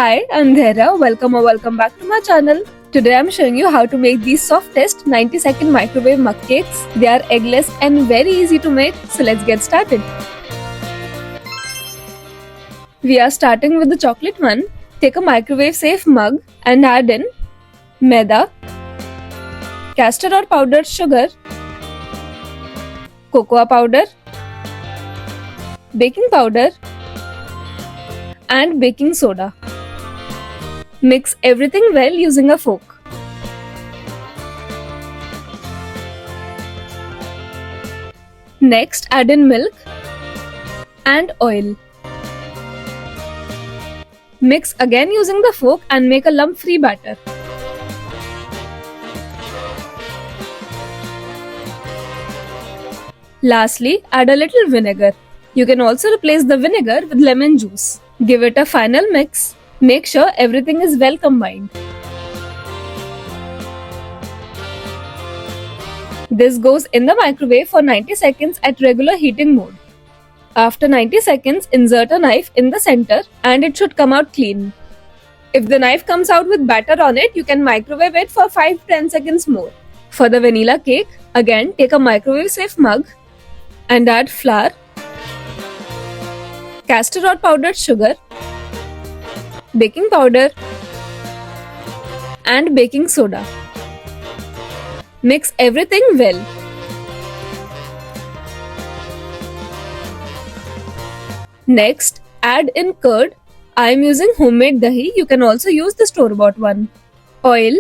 Hi, I'm Dhera. Welcome back to my channel. Today I'm showing you how to make these softest 90-second microwave mug cakes. They are eggless and very easy to make, so let's get started. We are starting with the chocolate one. Take a microwave safe mug and add in maida, castor or powdered sugar, cocoa powder, baking powder and baking soda. Mix everything well using a fork. Next, add in milk and oil. Mix again using the fork and make a lump-free batter. Lastly, add a little vinegar. You can also replace the vinegar with lemon juice. Give it a final mix. Make sure everything is well combined. This goes in the microwave for 90 seconds at regular heating mode. After 90 seconds, insert a knife in the center and it should come out clean. If the knife comes out with batter on it, you can microwave it for 5-10 seconds more. For the vanilla cake, again take a microwave safe mug and add flour, castor or powdered sugar, baking powder and baking soda. Mix everything well. Next, add in curd. I am using homemade dahi. You can also use the store-bought one. Oil,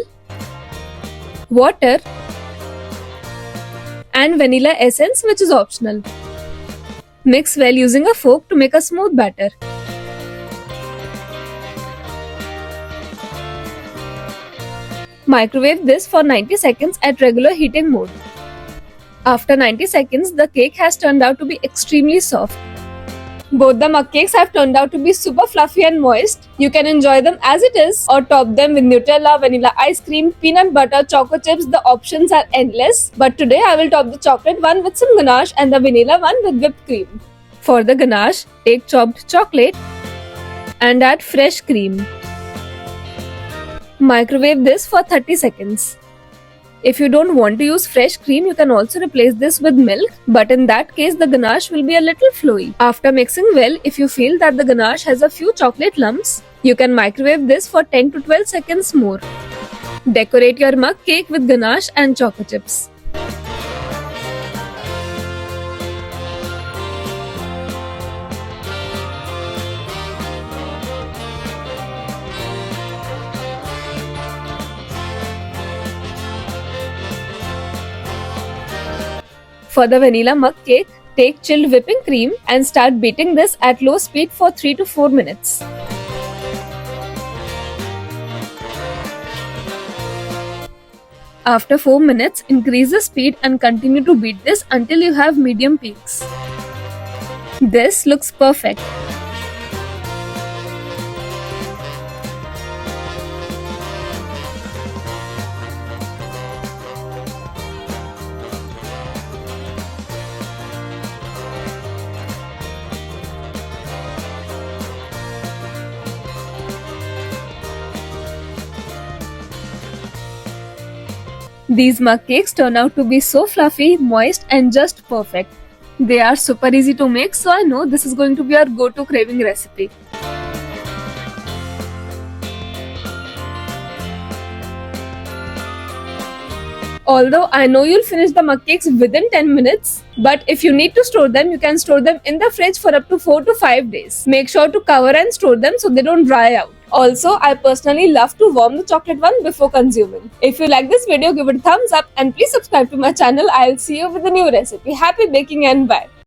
water and vanilla essence, which is optional. Mix well using a fork to make a smooth batter. Microwave this for 90 seconds at regular heating mode. After 90 seconds, the cake has turned out to be extremely soft. Both the mug cakes have turned out to be super fluffy and moist. You can enjoy them as it is or top them with Nutella, vanilla ice cream, peanut butter, choco chips. The options are endless. But today I will top the chocolate one with some ganache and the vanilla one with whipped cream. For the ganache, take chopped chocolate and add fresh cream. Microwave this for 30 seconds. If you don't want to use fresh cream, you can also replace this with milk, but in that case the ganache will be a little flowy. After mixing well, if you feel that the ganache has a few chocolate lumps, you can microwave this for 10 to 12 seconds more. Decorate your mug cake with ganache and choco chips. For the vanilla mug cake, take chilled whipping cream and start beating this at low speed for 3 to 4 minutes. After 4 minutes, increase the speed and continue to beat this until you have medium peaks. This looks perfect. These mug cakes turn out to be so fluffy, moist and just perfect. They are super easy to make, so I know this is going to be our go-to craving recipe. Although I know you'll finish the mug cakes within 10 minutes, but if you need to store them, you can store them in the fridge for up to 4 to 5 days. Make sure to cover and store them so they don't dry out. Also, I personally love to warm the chocolate one before consuming. If you like this video, give it a thumbs up and please subscribe to my channel. I'll see you with a new recipe. Happy baking and bye.